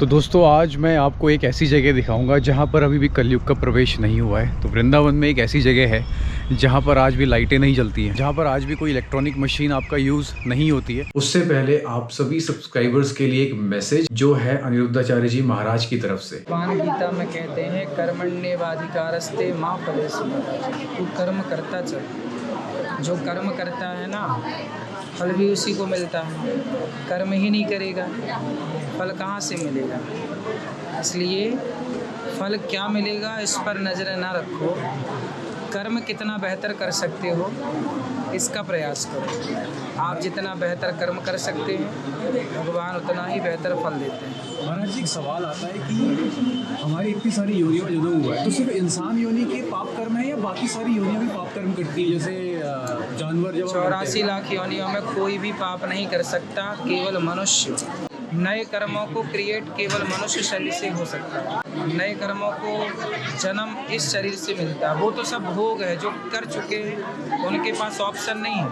तो दोस्तों आज मैं आपको एक ऐसी जगह दिखाऊंगा जहां पर अभी भी कलयुग का प्रवेश नहीं हुआ है। तो वृंदावन में एक ऐसी जगह है जहां पर आज भी लाइटें नहीं जलती हैं, जहां पर आज भी कोई इलेक्ट्रॉनिक मशीन आपका यूज़ नहीं होती है। उससे पहले आप सभी सब्सक्राइबर्स के लिए एक मैसेज जो है अनिरुद्धाचार्य जी महाराज की तरफ से। भगवान गीता में कहते हैं कर्मण्येवाधिकारस्ते मां फलेषु, तू कर्म करता चल। जो कर्म करता है ना फल भी उसी को मिलता है। कर्म ही नहीं करेगा फल कहाँ से मिलेगा। इसलिए फल क्या मिलेगा इस पर नज़र ना रखो, कर्म कितना बेहतर कर सकते हो इसका प्रयास करो। आप जितना बेहतर कर्म कर सकते हैं भगवान उतना ही बेहतर फल देते हैं। महाराज जी एक सवाल आता है कि हमारी इतनी सारी योनियों में जन्म हुआ है तो सिर्फ इंसान योनि के पाप कर्म है या बाकी सारी योनियां भी पाप कर्म करती है? जैसे जानवर जब 84 लाख योनियों में कोई भी पाप नहीं कर सकता, केवल मनुष्य। नए कर्मों को क्रिएट केवल मनुष्य शरीर से हो सकता है। नए कर्मों को जन्म इस शरीर से मिलता है। वो तो सब भोग है जो कर चुके हैं, उनके पास ऑप्शन नहीं है,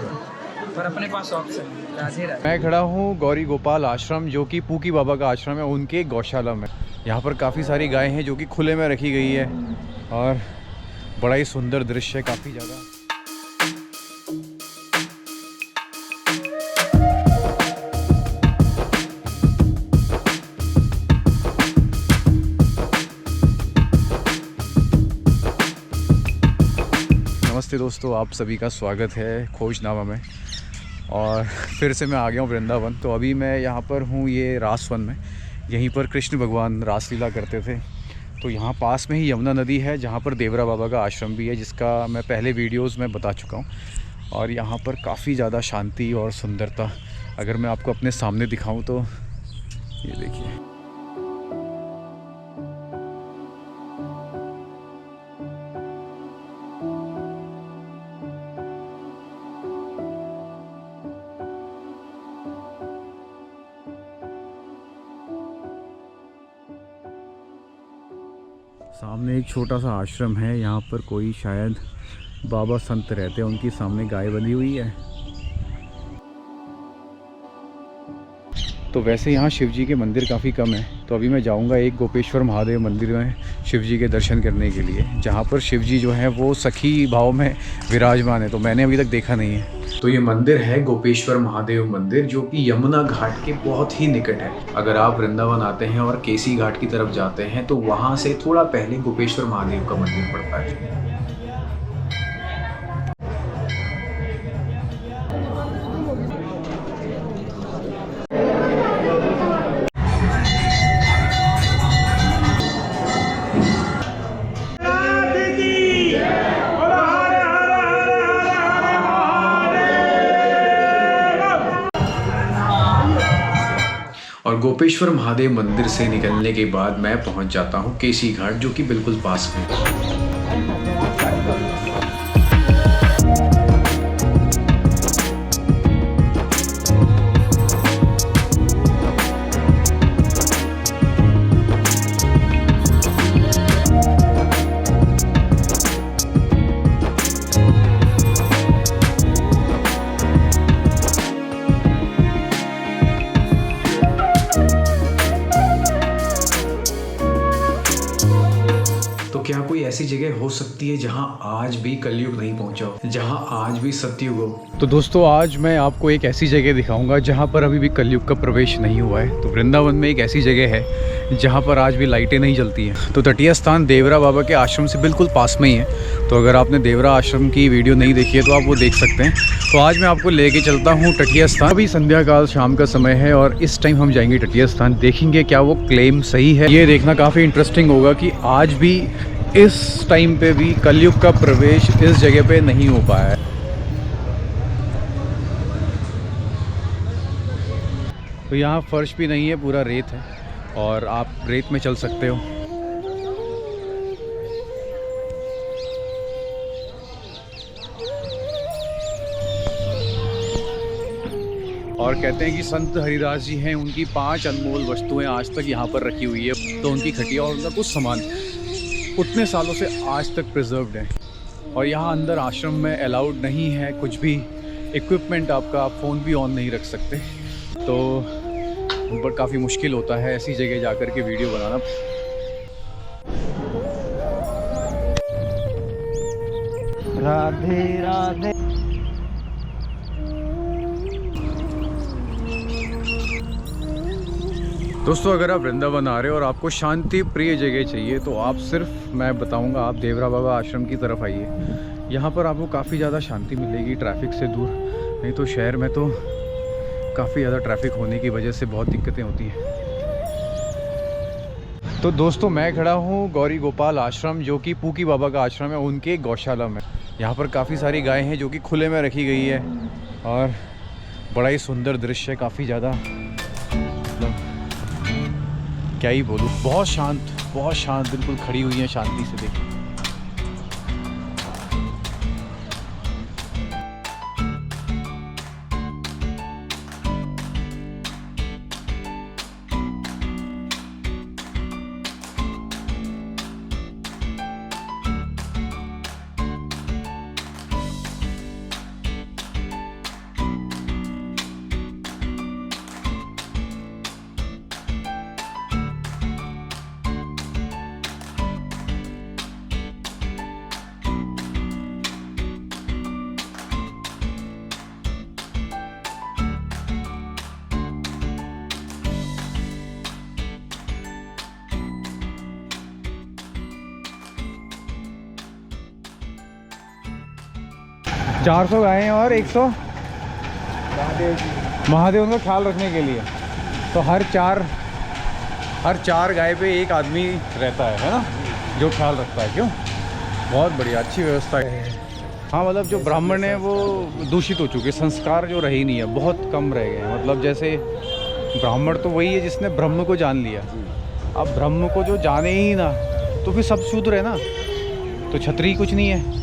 पर अपने पास ऑप्शन है। राधे राधे। मैं खड़ा हूँ गौरी गोपाल आश्रम जो कि पूकी बाबा का आश्रम है, उनके गौशाला में। यहाँ पर काफ़ी सारी गायें हैं जो कि खुले में रखी गई है और बड़ा ही सुंदर दृश्य है काफ़ी ज़्यादा। नमस्ते दोस्तों, आप सभी का स्वागत है खोजनामा में। और फिर से मैं आ गया हूँ वृंदावन। तो अभी मैं यहाँ पर हूँ ये रासवन में, यहीं पर कृष्ण भगवान रासलीला करते थे। तो यहाँ पास में ही यमुना नदी है जहाँ पर देवरा बाबा का आश्रम भी है, जिसका मैं पहले वीडियोस में बता चुका हूँ। और यहाँ पर काफ़ी ज़्यादा शांति और सुंदरता अगर मैं आपको अपने सामने दिखाऊँ तो ये देखिए। सामने एक छोटा सा आश्रम है, यहाँ पर कोई शायद बाबा संत रहते हैं, उनकी सामने गाय बंधी हुई है। तो वैसे यहाँ शिव जी के मंदिर काफ़ी कम है, तो अभी मैं जाऊँगा एक गोपेश्वर महादेव मंदिर में शिव जी के दर्शन करने के लिए, जहाँ पर शिव जी जो है वो सखी भाव में विराजमान है। तो मैंने अभी तक देखा नहीं है। तो ये मंदिर है गोपेश्वर महादेव मंदिर, जो कि यमुना घाट के बहुत ही निकट है। अगर आप वृंदावन आते हैं और केसी घाट की तरफ जाते हैं तो वहाँ से थोड़ा पहले गोपेश्वर महादेव का मंदिर पड़ता है। और गोपेश्वर महादेव मंदिर से निकलने के बाद मैं पहुंच जाता हूं केसी घाट, जो कि बिल्कुल पास में है। क्या कोई ऐसी जगह हो सकती है जहां आज भी कलयुग नहीं पहुंचा हो, जहां आज भी सतयुग हो? तो दोस्तों आज मैं आपको एक ऐसी जगह दिखाऊंगा जहां पर अभी भी कलयुग का प्रवेश नहीं हुआ है। तो वृंदावन में एक ऐसी जगह है जहां पर आज भी लाइटें नहीं जलती हैं। तो तटीय स्थान देवरा बाबा के आश्रम से बिल्कुल पास में ही है। तो अगर आपने देवरा आश्रम की वीडियो नहीं देखी है तो आप वो देख सकते हैं। तो आज मैं आपको लेके चलता हूँ तटीय स्थान। अभी संध्या काल शाम का समय है और इस टाइम हम जाएंगे तटीय स्थान, देखेंगे क्या वो क्लेम सही है। ये देखना काफ़ी इंटरेस्टिंग होगा कि आज भी इस टाइम पे भी कलयुग का प्रवेश इस जगह पे नहीं हो पाया है। तो यहाँ फर्श भी नहीं है, पूरा रेत है और आप रेत में चल सकते हो। और कहते हैं कि संत हरिदास जी हैं, उनकी 5 अनमोल वस्तुएं आज तक यहाँ पर रखी हुई है। तो उनकी खटिया और उनका कुछ सामान उतने सालों से आज तक प्रिजर्व्ड है। और यहाँ अंदर आश्रम में अलाउड नहीं है कुछ भी इक्विपमेंट आपका, आप फ़ोन भी ऑन नहीं रख सकते। तो पर काफ़ी मुश्किल होता है ऐसी जगह जाकर के वीडियो बनाना। राधे राधे। दोस्तों अगर आप वृंदावन आ रहे हो और आपको शांति प्रिय जगह चाहिए तो आप सिर्फ, मैं बताऊंगा, आप देवरा बाबा आश्रम की तरफ आइए। यहाँ पर आपको काफ़ी ज़्यादा शांति मिलेगी ट्रैफिक से दूर। नहीं तो शहर में तो काफ़ी ज़्यादा ट्रैफिक होने की वजह से बहुत दिक्कतें होती हैं। तो दोस्तों मैं खड़ा हूँ गौरी गोपाल आश्रम, जो कि पूकी बाबा का आश्रम है, उनके गौशाला में। यहाँ पर काफ़ी सारी गायें हैं जो कि खुले में रखी गई है और बड़ा ही सुंदर दृश्य है, काफ़ी ज़्यादा, मतलब क्या ही बोलूँ, बहुत शांत बिल्कुल खड़ी हुई हैं शांति से। देखिए चार 400 गायें और 100 महादेव का ख्याल रखने के लिए। तो हर चार गाय पे एक आदमी रहता है ना, जो ख्याल रखता है। क्यों, बहुत बढ़िया, अच्छी व्यवस्था है। हाँ मतलब जो ब्राह्मण है वो दूषित हो चुके, संस्कार जो रहे ही नहीं है, बहुत कम रह गए। मतलब जैसे ब्राह्मण तो वही है जिसने ब्रह्म को जान लिया। अब ब्रह्म को जो जाने ही ना तो फिर सब शूद्र है ना। तो क्षत्रिय कुछ नहीं है,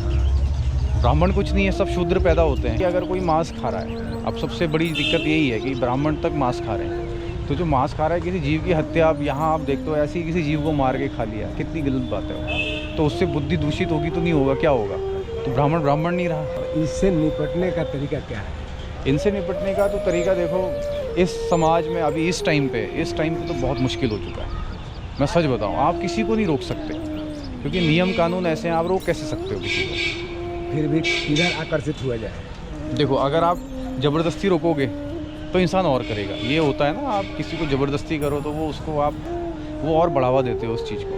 ब्राह्मण कुछ नहीं है, सब शूद्र पैदा होते हैं। कि अगर कोई मांस खा रहा है, अब सबसे बड़ी दिक्कत यही है कि ब्राह्मण तक मांस खा रहे हैं। तो जो मांस खा रहा है, किसी जीव की हत्या, अब यहाँ आप देखते हो ऐसी किसी जीव को मार के खा लिया, कितनी गलत बात है। तो उससे बुद्धि दूषित होगी तो नहीं होगा, क्या होगा? तो ब्राह्मण नहीं रहा। इससे निपटने का तरीका क्या है? इनसे निपटने का तो तरीका देखो, इस समाज में अभी इस टाइम पे तो बहुत मुश्किल हो चुका है। मैं सच बताऊँ, आप किसी को नहीं रोक सकते क्योंकि नियम कानून ऐसे हैं, आप रोक कैसे सकते हो किसी को? फिर भी किधर आकर्षित हुआ जाए? देखो अगर आप ज़बरदस्ती रोकोगे तो इंसान और करेगा। ये होता है ना, आप किसी को ज़बरदस्ती करो तो वो और बढ़ावा देते हो उस चीज़ को।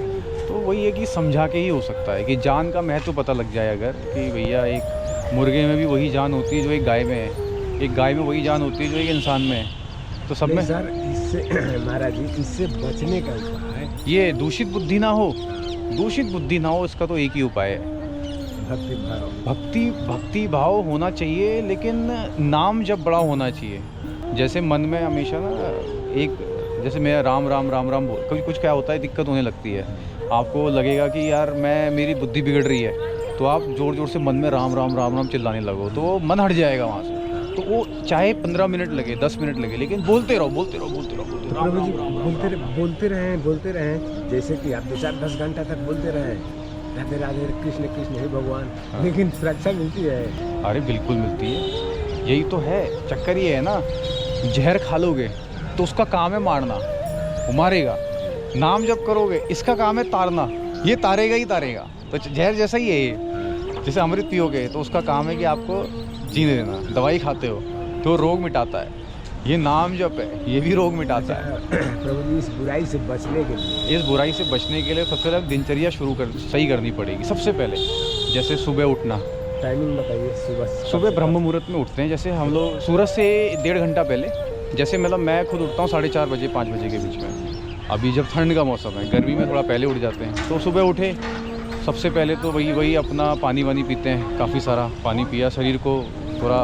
तो वही है कि समझा के ही हो सकता है कि जान का महत्व पता लग जाए। अगर कि भैया एक मुर्गे में भी वही जान होती है जो एक गाय में है, एक गाय में वही जान होती है जो एक इंसान में है, तो सब में। सर इससे महाराज जी, इससे बचने का उपाय, ये दूषित बुद्धि ना हो, इसका तो एक ही उपाय है, भक्ति भाव होना चाहिए। लेकिन नाम जब बड़ा होना चाहिए, जैसे मन में हमेशा ना एक, जैसे मैं राम राम राम राम बोल, कभी कुछ क्या होता है, दिक्कत होने लगती है, आपको लगेगा कि यार मेरी बुद्धि बिगड़ रही है, तो आप ज़ोर ज़ोर से मन में राम राम राम राम चिल्लाने लगो, तो वो मन हट जाएगा वहाँ से। तो वो चाहे 15 मिनट लगे, 10 मिनट लगे, लेकिन बोलते रहो। बोलते रहें, जैसे कि आप 2-4-10 घंटा तक बोलते रहें, राधे राधे कृष्ण कृष्ण हे भगवान। हाँ। लेकिन सुरक्षा मिलती है? अरे बिल्कुल मिलती है, यही तो है चक्कर। ये है ना, जहर खा लोगे तो उसका काम है मारना, वो मारेगा। नाम जब करोगे, इसका काम है तारना, ये तारेगा ही तारेगा। तो जहर जैसा ही है ये, जैसे अमृत पियोगे तो उसका काम है कि आपको जीने देना। दवाई खाते हो तो रोग मिटाता है, ये नाम जप है, ये भी रोग मिटाता है। प्रभु जी, इस बुराई से बचने के लिए सबसे पहले दिनचर्या सही करनी पड़ेगी। सबसे पहले जैसे सुबह उठना, टाइमिंग बताइए। सुबह ब्रह्म मुहूर्त में उठते हैं। जैसे हम लोग सूरज से 1.5 घंटा पहले, जैसे मतलब मैं खुद उठता हूँ 4:30 बजे 5 बजे के बीच में। अभी जब ठंड का मौसम है, गर्मी में थोड़ा पहले उठ जाते हैं। तो सुबह उठे, सबसे पहले तो वही अपना पानी वानी पीते हैं, काफ़ी सारा पानी पिया, शरीर को थोड़ा,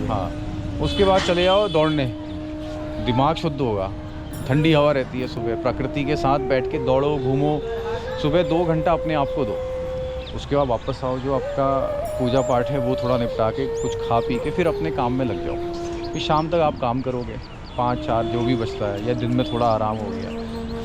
हाँ। उसके बाद चले जाओ दौड़ने, दिमाग शुद्ध होगा, ठंडी हवा रहती है सुबह, प्रकृति के साथ बैठ के दौड़ो, घूमो। सुबह 2 घंटा अपने आप को दो, उसके बाद वापस आओ, जो आपका पूजा पाठ है वो थोड़ा निपटा के, कुछ खा पी के फिर अपने काम में लग जाओ। फिर शाम तक आप काम करोगे, 5-4 जो भी बचता है, या दिन में थोड़ा आराम हो गया।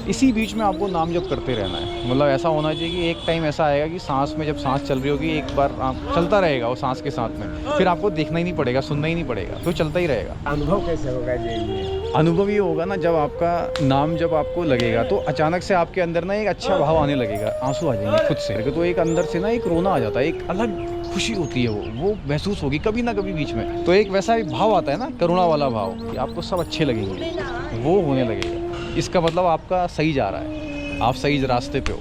इसी बीच में आपको नाम जप करते रहना है। मतलब ऐसा होना चाहिए कि एक टाइम ऐसा आएगा कि सांस में, जब सांस चल रही होगी, एक बार आप चलता रहेगा वो सांस के साथ में, फिर आपको देखना ही नहीं पड़ेगा, सुनना ही नहीं पड़ेगा, तो चलता ही रहेगा। अनुभव कैसे होगा जी? अनुभव ये होगा ना, जब आपका नाम जब आपको लगेगा तो अचानक से आपके अंदर ना एक अच्छा भाव आने लगेगा, आंसू आ जाएंगे खुद से। तो एक अंदर से ना एक रोना आ जाता है, एक अलग खुशी होती है, वो महसूस होगी कभी ना कभी बीच में। तो एक वैसा एक भाव आता है ना, करुणा वाला भाव, कि आपको सब अच्छे लगेंगे, वो होने लगेगा। इसका मतलब आपका सही जा रहा है, आप सही रास्ते पे हो।